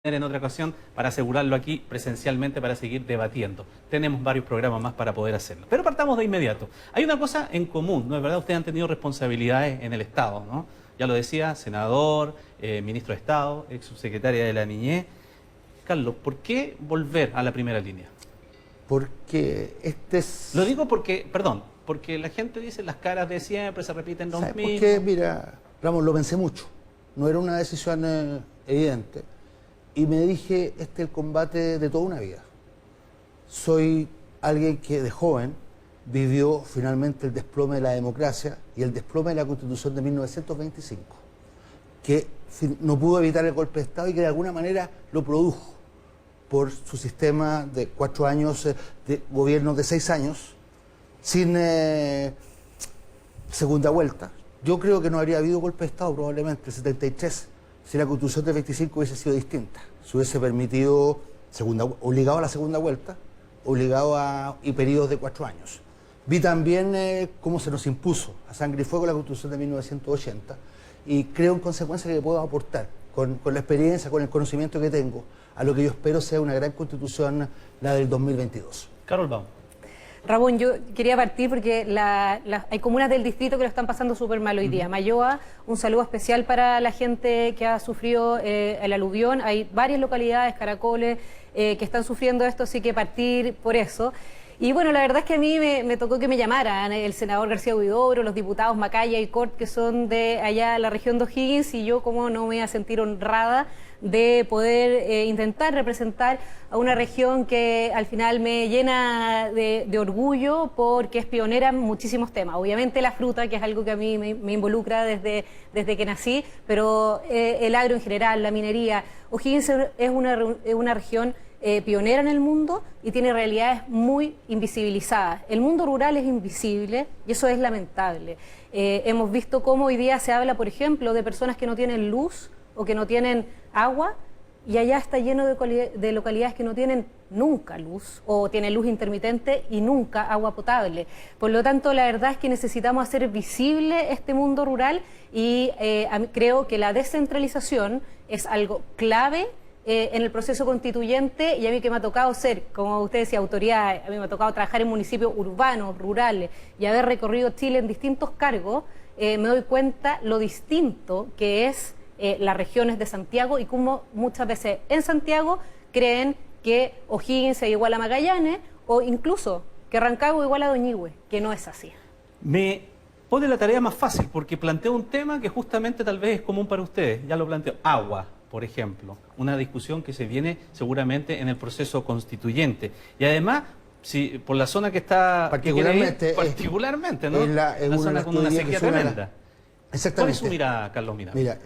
en otra ocasión para asegurarlo aquí presencialmente para seguir debatiendo. Tenemos varios programas más para poder hacerlo. Pero partamos de inmediato. Hay una cosa en común, ¿no es verdad? Ustedes han tenido responsabilidades en el Estado, ¿no? Ya lo decía, senador, ministro de Estado, ex subsecretaria de la Niñez. Carlos, ¿por qué volver a la primera línea? Porque este es... Lo digo porque, perdón, porque la gente dice las caras de siempre, se repiten los mismos. Porque, mira, Ramón, lo pensé mucho. No era una decisión evidente. Y me dije, este es el combate de toda una vida. Soy alguien que de joven vivió finalmente el desplome de la democracia y el desplome de la Constitución de 1925, que no pudo evitar el golpe de Estado y que de alguna manera lo produjo por su sistema de 4 años de gobierno de 6 años, sin segunda vuelta. Yo creo que no habría habido golpe de Estado probablemente el 73 si la Constitución del 25 hubiese sido distinta. Se hubiese permitido, obligado a la segunda vuelta, y periodos de 4 años. Vi también cómo se nos impuso a sangre y fuego la Constitución de 1980 y creo en consecuencia que puedo aportar con la experiencia, con el conocimiento que tengo, a lo que yo espero sea una gran Constitución, la del 2022. Carol Baum. Ramón, yo quería partir porque hay comunas del distrito que lo están pasando súper mal hoy día. Mayoa, un saludo especial para la gente que ha sufrido el aluvión. Hay varias localidades, Caracoles, que están sufriendo esto, así que partir por eso. Y bueno, la verdad es que a mí me tocó que me llamaran el senador García Huidobro, los diputados Macaya y Cort, que son de allá la región de O'Higgins, y yo como no me voy a sentir honrada de poder intentar representar a una región que al final me llena de orgullo porque es pionera en muchísimos temas. Obviamente la fruta, que es algo que a mí me involucra desde que nací, pero el agro en general, la minería. O'Higgins es una región pionera en el mundo y tiene realidades muy invisibilizadas. El mundo rural es invisible y eso es lamentable. Hemos visto cómo hoy día se habla, por ejemplo, de personas que no tienen luz o que no tienen agua, y allá está lleno de localidades que no tienen nunca luz o tienen luz intermitente y nunca agua potable. Por lo tanto, la verdad es que necesitamos hacer visible este mundo rural y creo que la descentralización es algo clave en el proceso constituyente, y a mí que me ha tocado ser, como usted decía, autoridad, a mí me ha tocado trabajar en municipios urbanos, rurales y haber recorrido Chile en distintos cargos, me doy cuenta lo distinto que es las regiones de Santiago y cómo muchas veces en Santiago creen que O'Higgins es igual a Magallanes o incluso que Rancagua es igual a Doñihue, que no es así. Me pone la tarea más fácil porque planteo un tema que justamente tal vez es común para ustedes. Ya lo planteo. Agua, por ejemplo. Una discusión que se viene seguramente en el proceso constituyente. Y además, si por la zona que está... Particularmente, ¿no? Es una zona con una sequía tremenda. Exactamente. ¿Cuál es su mirada, Carlos Miranda? Mira,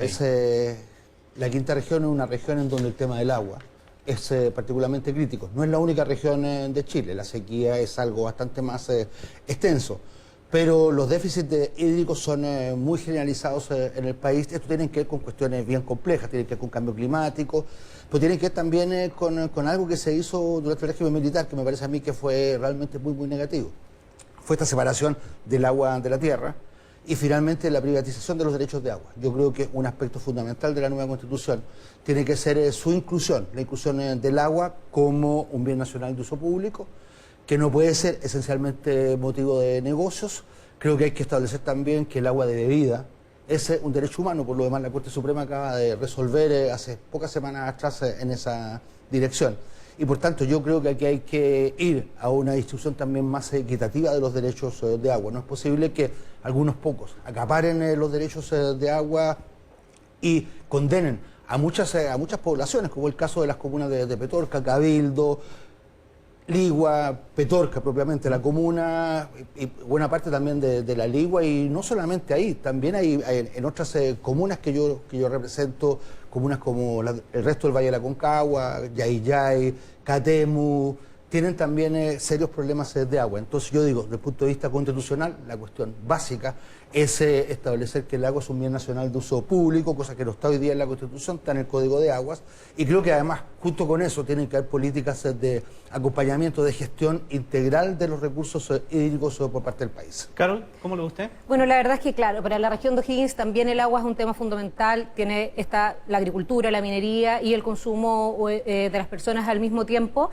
la quinta región es una región en donde el tema del agua es particularmente crítico. No es la única región de Chile, la sequía es algo bastante más extenso, pero los déficits hídricos son muy generalizados en el país. Esto tiene que ver con cuestiones bien complejas, tiene que ver con cambio climático, pero tiene que ver también con algo que se hizo durante el régimen militar, que me parece a mí que fue realmente muy, muy negativo. Fue esta separación del agua de la tierra, y finalmente la privatización de los derechos de agua. Yo creo que un aspecto fundamental de la nueva Constitución tiene que ser su inclusión, la inclusión del agua como un bien nacional de uso público, que no puede ser esencialmente motivo de negocios. Creo que hay que establecer también que el agua de bebida es un derecho humano. Por lo demás, la Corte Suprema acaba de resolver hace pocas semanas atrás en esa dirección. Y por tanto yo creo que aquí hay que ir a una distribución también más equitativa de los derechos de agua. No es posible que algunos pocos acaparen los derechos de agua y condenen a muchas poblaciones, como el caso de las comunas de Petorca, Cabildo, Ligua, Petorca propiamente, la comuna, y buena parte también de la Ligua, y no solamente ahí, también hay en otras comunas que yo represento, comunas como el resto del Valle de la Concagua, Yayay, Catemu, tienen también serios problemas de agua. Entonces yo digo, desde el punto de vista constitucional, la cuestión básica es establecer que el agua es un bien nacional de uso público, cosa que no está hoy día en la Constitución, está en el Código de Aguas, y creo que además, junto con eso, tienen que haber políticas de acompañamiento, de gestión integral de los recursos hídricos por parte del país. Carol, ¿cómo lo ve usted? Bueno, la verdad es que, claro, para la región de O'Higgins también el agua es un tema fundamental. Está la agricultura, la minería y el consumo de las personas al mismo tiempo.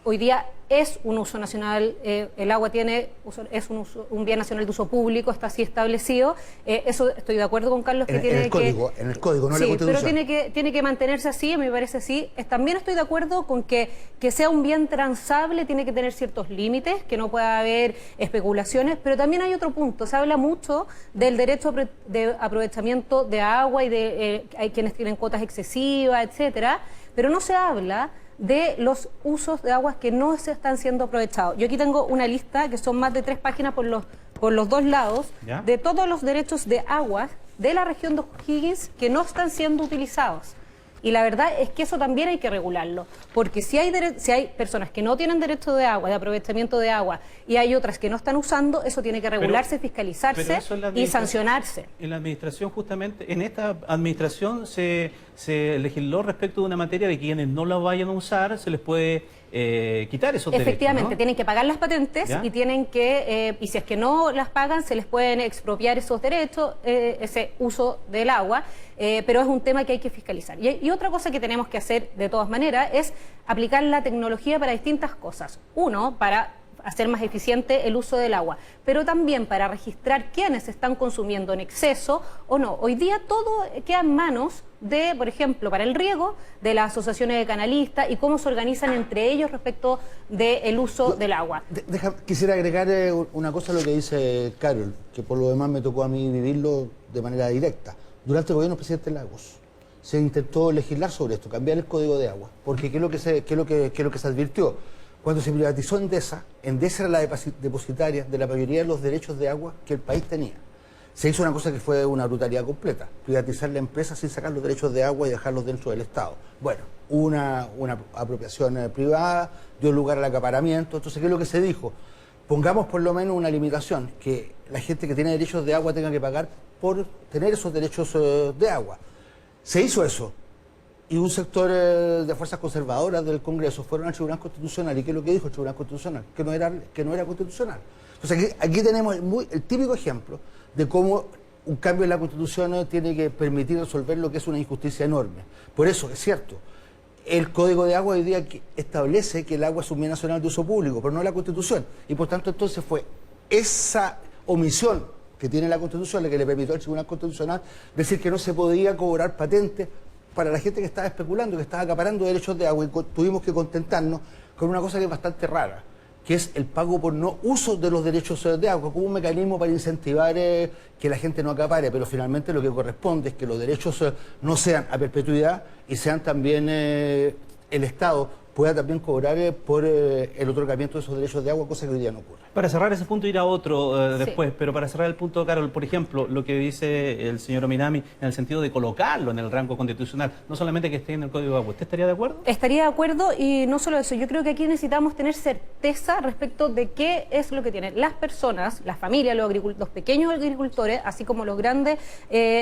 Hoy día es un uso nacional, el agua es un bien nacional de uso público, está así establecido. Eso estoy de acuerdo con Carlos que en el código, no en la Constitución. Pero tiene que mantenerse así, me parece así. También estoy de acuerdo con que sea un bien transable, tiene que tener ciertos límites, que no pueda haber especulaciones, pero también hay otro punto. Se habla mucho del derecho de aprovechamiento de agua y hay quienes tienen cuotas excesivas, etcétera, pero no se habla de los usos de aguas que no se están siendo aprovechados. Yo aquí tengo una lista que son más de 3 páginas por los dos lados, ¿ya?, de todos los derechos de aguas de la región de O'Higgins que no están siendo utilizados. Y la verdad es que eso también hay que regularlo, porque si hay personas que no tienen derecho de agua, de aprovechamiento de agua, y hay otras que no están usando, eso tiene que regularse, fiscalizarse y sancionarse. En la administración, justamente, en esta administración se legisló respecto de una materia de que quienes no la vayan a usar se les puede quitar esos derechos. Efectivamente, ¿no? Tienen que pagar las patentes, ¿ya?, y tienen que, y si es que no las pagan, se les pueden expropiar esos derechos, ese uso del agua, pero es un tema que hay que fiscalizar. Y otra cosa que tenemos que hacer de todas maneras es aplicar la tecnología para distintas cosas. Uno, para hacer más eficiente el uso del agua, pero también para registrar quiénes están consumiendo en exceso o no. Hoy día todo queda en manos de, por ejemplo, para el riego, de las asociaciones de canalistas y cómo se organizan entre ellos respecto del uso del agua. Quisiera agregar una cosa a lo que dice Carol, que por lo demás me tocó a mí vivirlo de manera directa. Durante el gobierno del presidente Lagos se intentó legislar sobre esto, cambiar el Código de Agua, porque ¿qué es lo que se advirtió? Cuando se privatizó Endesa era la depositaria de la mayoría de los derechos de agua que el país tenía. Se hizo una cosa que fue una brutalidad completa, privatizar la empresa sin sacar los derechos de agua y dejarlos dentro del Estado. Bueno, una apropiación privada, dio lugar al acaparamiento. Entonces, ¿qué es lo que se dijo? Pongamos por lo menos una limitación, que la gente que tiene derechos de agua tenga que pagar por tener esos derechos de agua. Se hizo eso. Y un sector de fuerzas conservadoras del Congreso fueron al Tribunal Constitucional. ¿Y qué es lo que dijo el Tribunal Constitucional? Que no era constitucional. Entonces aquí tenemos el típico ejemplo de cómo un cambio en la Constitución tiene que permitir resolver lo que es una injusticia enorme. Por eso, es cierto, el Código de Agua hoy día establece que el agua es un bien nacional de uso público, pero no la Constitución. Y por tanto, entonces fue esa omisión que tiene la Constitución la que le permitió al Tribunal Constitucional decir que no se podía cobrar patentes para la gente que estaba especulando, que estaba acaparando derechos de agua, y tuvimos que contentarnos con una cosa que es bastante rara, que es el pago por no uso de los derechos de agua, como un mecanismo para incentivar que la gente no acapare, pero finalmente lo que corresponde es que los derechos no sean a perpetuidad y sean también el Estado pueda también cobrar por el otorgamiento de esos derechos de agua, cosa que hoy día no ocurre. Para cerrar ese punto, ir a otro después, Sí. Pero para cerrar el punto, Carol, por ejemplo, lo que dice el señor Ominami en el sentido de colocarlo en el rango constitucional, no solamente que esté en el Código de Agua, ¿usted estaría de acuerdo? Estaría de acuerdo, y no solo eso, yo creo que aquí necesitamos tener certeza respecto de qué es lo que tienen las personas, las familias, los pequeños agricultores, así como los grandes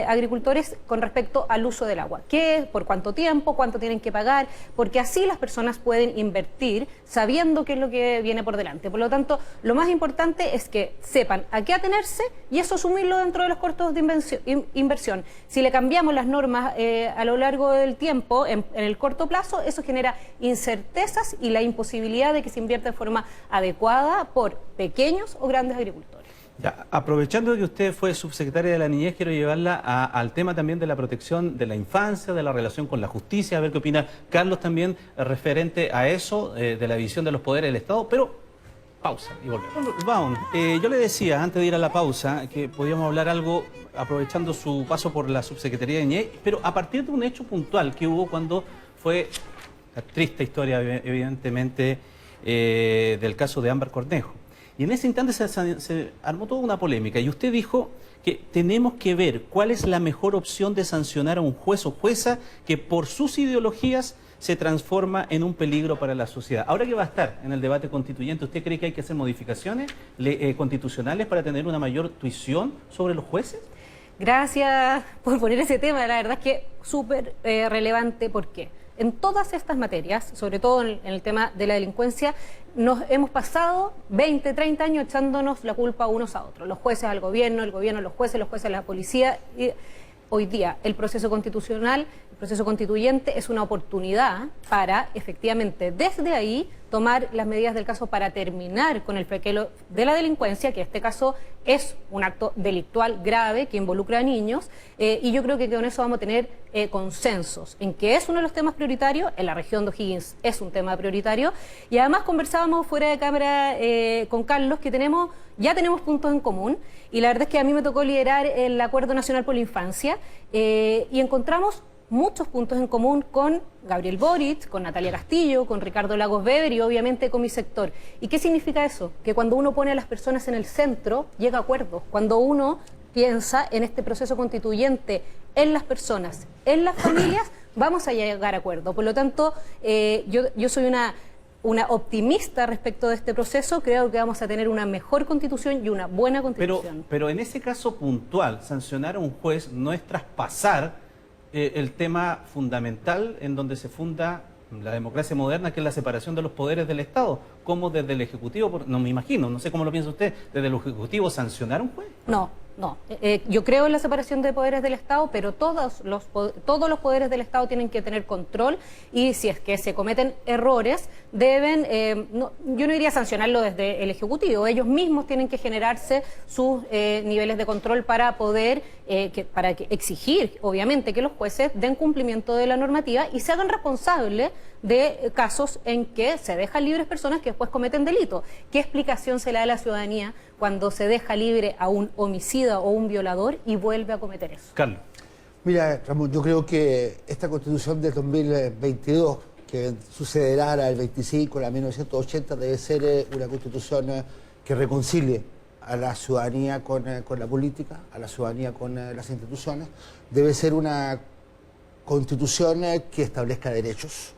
agricultores con respecto al uso del agua. ¿Qué, por cuánto tiempo, cuánto tienen que pagar? Porque así las personas pueden invertir sabiendo qué es lo que viene por delante. Por lo tanto, lo más importante es que sepan a qué atenerse y eso asumirlo dentro de los costos de inversión. Si le cambiamos las normas a lo largo del tiempo, en el corto plazo, eso genera incertezas y la imposibilidad de que se invierta de forma adecuada por pequeños o grandes agricultores. Ya, aprovechando que usted fue subsecretaria de la Niñez, quiero llevarla al tema también de la protección de la infancia, de la relación con la justicia, a ver qué opina Carlos también referente a eso, de la división de los poderes del Estado, pero pausa y volvemos. Vamos, yo le decía antes de ir a la pausa que podíamos hablar algo aprovechando su paso por la subsecretaría de Niñez, pero a partir de un hecho puntual que hubo cuando fue la triste historia, evidentemente, del caso de Ámbar Cornejo. Y en ese instante se armó toda una polémica y usted dijo que tenemos que ver cuál es la mejor opción de sancionar a un juez o jueza que por sus ideologías se transforma en un peligro para la sociedad. Ahora que va a estar en el debate constituyente, ¿usted cree que hay que hacer modificaciones constitucionales para tener una mayor tuición sobre los jueces? Gracias por poner ese tema, la verdad es que súper relevante. ¿Por qué? En todas estas materias, sobre todo en el tema de la delincuencia, nos hemos pasado 20, 30 años echándonos la culpa unos a otros. Los jueces al gobierno, el gobierno a los jueces a la policía. Y hoy día el proceso constitucional, el proceso constituyente es una oportunidad para efectivamente desde ahí tomar las medidas del caso para terminar con el flequeo de la delincuencia, que en este caso es un acto delictual grave que involucra a niños, y yo creo que con eso vamos a tener consensos en que es uno de los temas prioritarios, en la región de O'Higgins es un tema prioritario, y además conversábamos fuera de cámara con Carlos que ya tenemos puntos en común, y la verdad es que a mí me tocó liderar el Acuerdo Nacional por la Infancia, y encontramos muchos puntos en común con Gabriel Boric, con Natalia Castillo, con Ricardo Lagos Weber y obviamente con mi sector. ¿Y qué significa eso? Que cuando uno pone a las personas en el centro, llega a acuerdos. Cuando uno piensa en este proceso constituyente, en las personas, en las familias, vamos a llegar a acuerdos. Por lo tanto, yo soy una optimista respecto de este proceso. Creo que vamos a tener una mejor constitución y una buena constitución. Pero en ese caso puntual, sancionar a un juez no es traspasar el tema fundamental en donde se funda la democracia moderna, que es la separación de los poderes del Estado. ¿Cómo desde el Ejecutivo, no me imagino, no sé cómo lo piensa usted, desde el Ejecutivo sancionar a un juez? No. Yo creo en la separación de poderes del Estado, pero todos los poderes del Estado tienen que tener control, y si es que se cometen errores, deben, yo no iría a sancionarlo desde el Ejecutivo, ellos mismos tienen que generarse sus niveles de control para poder exigir, obviamente, que los jueces den cumplimiento de la normativa y se hagan responsables de casos en que se dejan libres personas que después cometen delitos. ¿Qué explicación se le da a la ciudadanía cuando se deja libre a un homicida o un violador y vuelve a cometer eso? Carlos. Mira, Ramón, yo creo que esta Constitución del 2022, que sucederá al 25, la 1980, debe ser una Constitución que reconcilie a la ciudadanía con la política, a la ciudadanía con las instituciones. Debe ser una Constitución que establezca derechos,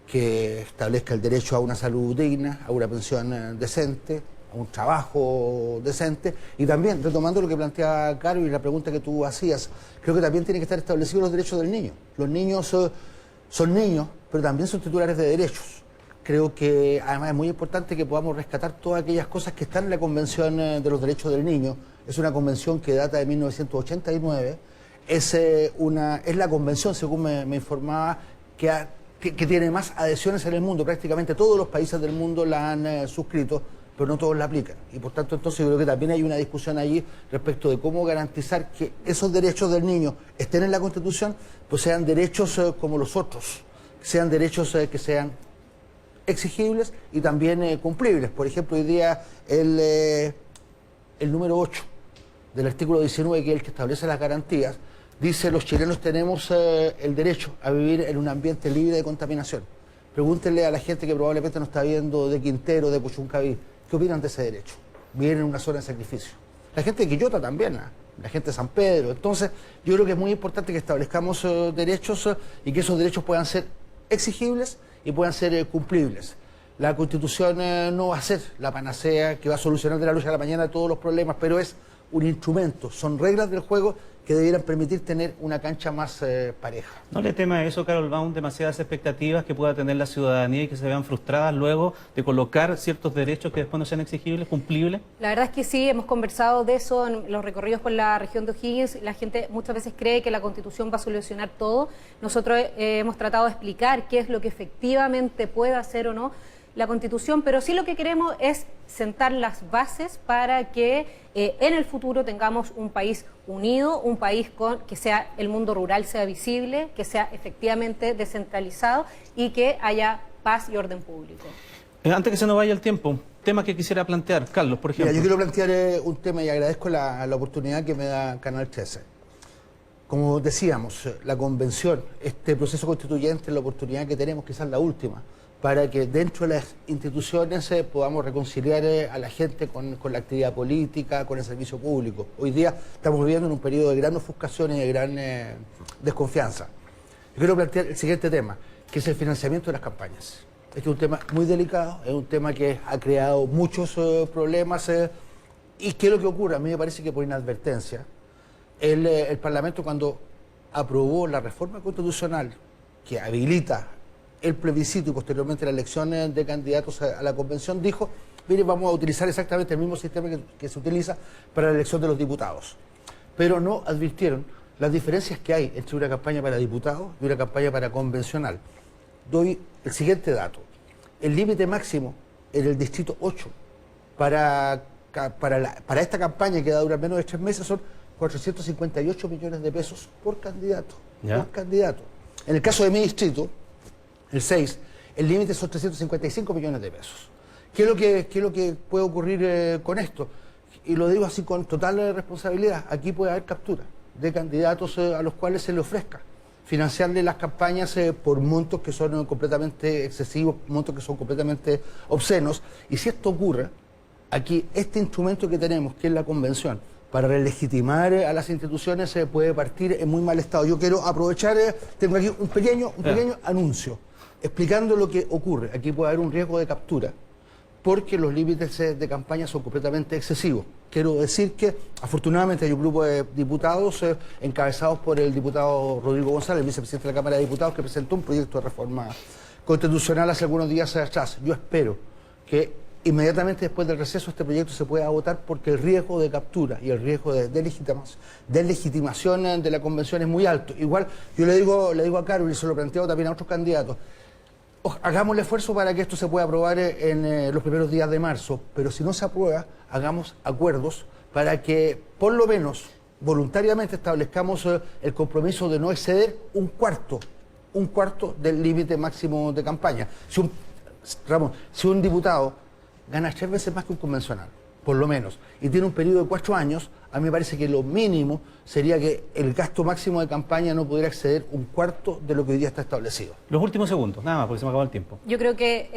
que establezca el derecho a una salud digna, a una pensión decente, a un trabajo decente, y también, retomando lo que planteaba Caro y la pregunta que tú hacías, creo que también tienen que estar establecidos los derechos del niño. Los niños son niños, pero también son titulares de derechos. Creo que además es muy importante que podamos rescatar todas aquellas cosas que están en la Convención de los Derechos del Niño. Es una convención que data de 1989, es la convención, según me informaba, que tiene más adhesiones en el mundo. Prácticamente todos los países del mundo la han suscrito, pero no todos la aplican. Y por tanto, entonces, yo creo que también hay una discusión allí respecto de cómo garantizar que esos derechos del niño estén en la Constitución, pues sean derechos como los otros, sean derechos que sean exigibles y también cumplibles. Por ejemplo, hoy día el número 8 del artículo 19, que es el que establece las garantías, dice: los chilenos tenemos el derecho a vivir en un ambiente libre de contaminación. Pregúntenle a la gente que probablemente nos está viendo de Quintero, de Puchuncaví, ¿qué opinan de ese derecho? Viven en una zona de sacrificio. La gente de Quillota también, la gente de San Pedro. Entonces, yo creo que es muy importante que establezcamos derechos y que esos derechos puedan ser exigibles y puedan ser cumplibles. La Constitución no va a ser la panacea que va a solucionar de la noche a la mañana todos los problemas, pero es un instrumento, son reglas del juego que debieran permitir tener una cancha más pareja. ¿No le tema eso, Carol Baum, demasiadas expectativas que pueda tener la ciudadanía y que se vean frustradas luego de colocar ciertos derechos que después no sean exigibles, cumplibles? La verdad es que sí, hemos conversado de eso en los recorridos por la región de O'Higgins. La gente muchas veces cree que la Constitución va a solucionar todo. Nosotros hemos tratado de explicar qué es lo que efectivamente puede hacer o no la Constitución, pero sí lo que queremos es sentar las bases para que en el futuro tengamos un país unido, un país que sea el mundo rural sea visible, que sea efectivamente descentralizado y que haya paz y orden público. Antes que se nos vaya el tiempo, tema que quisiera plantear, Carlos, por ejemplo. Mira, yo quiero plantear un tema y agradezco la oportunidad que me da Canal 13. Como decíamos, la convención, este proceso constituyente es la oportunidad que tenemos, quizás la última, para que dentro de las instituciones podamos reconciliar a la gente con la actividad política, con el servicio público. Hoy día estamos viviendo en un periodo de gran ofuscación y de gran desconfianza. Yo quiero plantear el siguiente tema, que es el financiamiento de las campañas. Este es un tema muy delicado, es un tema que ha creado muchos problemas. ¿Y qué es lo que ocurre? A mí me parece que por inadvertencia, el Parlamento, cuando aprobó la reforma constitucional que habilita el plebiscito y posteriormente la elección de candidatos a la convención, dijo, mire, vamos a utilizar exactamente el mismo sistema que se utiliza para la elección de los diputados. Pero no advirtieron las diferencias que hay entre una campaña para diputados y una campaña para convencional. Doy el siguiente dato. El límite máximo en el distrito 8 para esta campaña, que va a durar menos de 3 meses, son 458 millones de pesos por candidato. ¿Ya? Por candidato. En el caso de mi distrito, el 6, el límite son 355 millones de pesos. ¿Qué es lo que puede ocurrir con esto? Y lo digo así con total responsabilidad. Aquí puede haber captura de candidatos a los cuales se le ofrezca financiarle las campañas por montos que son completamente excesivos, montos que son completamente obscenos. Y si esto ocurre, aquí este instrumento que tenemos, que es la convención, para relegitimar a las instituciones, puede partir en muy mal estado. Yo quiero aprovechar, tengo aquí un pequeño anuncio, explicando lo que ocurre. Aquí puede haber un riesgo de captura, porque los límites de campaña son completamente excesivos. Quiero decir que, afortunadamente, hay un grupo de diputados encabezados por el diputado Rodrigo González, el vicepresidente de la Cámara de Diputados, que presentó un proyecto de reforma constitucional hace algunos días atrás. Yo espero que inmediatamente después del receso este proyecto se pueda votar, porque el riesgo de captura y el riesgo de legitimación de la convención es muy alto. Igual, yo le digo a Carol, y se lo planteo también a otros candidatos, hagamos el esfuerzo para que esto se pueda aprobar en los primeros días de marzo, pero si no se aprueba, hagamos acuerdos para que, por lo menos, voluntariamente establezcamos el compromiso de no exceder un cuarto del límite máximo de campaña. Si un diputado gana 3 veces más que un convencional, por lo menos, y tiene un periodo de 4 años, a mí me parece que lo mínimo sería que el gasto máximo de campaña no pudiera exceder un cuarto de lo que hoy día está establecido. Los últimos segundos, nada más, porque se me acabó el tiempo. Yo creo que,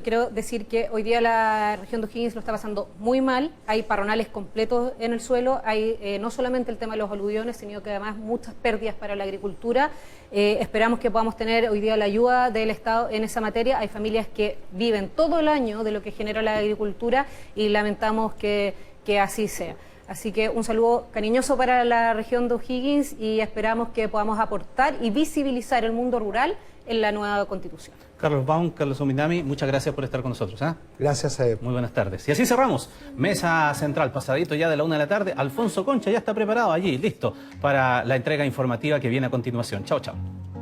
quiero decir que hoy día la región de O'Higgins lo está pasando muy mal. Hay parronales completos en el suelo, hay no solamente el tema de los aluviones, sino que además muchas pérdidas para la agricultura. Esperamos que podamos tener hoy día la ayuda del Estado en esa materia. Hay familias que viven todo el año de lo que genera la agricultura y lamentamos que así sea. Así que un saludo cariñoso para la región de O'Higgins y esperamos que podamos aportar y visibilizar el mundo rural en la nueva Constitución. Carlos Baum, Carlos Ominami, muchas gracias por estar con nosotros. Gracias. Muy buenas tardes. Y así cerramos. Mesa Central, pasadito ya de la 1 de la tarde. Alfonso Concha ya está preparado allí, listo, para la entrega informativa que viene a continuación. Chao, chao.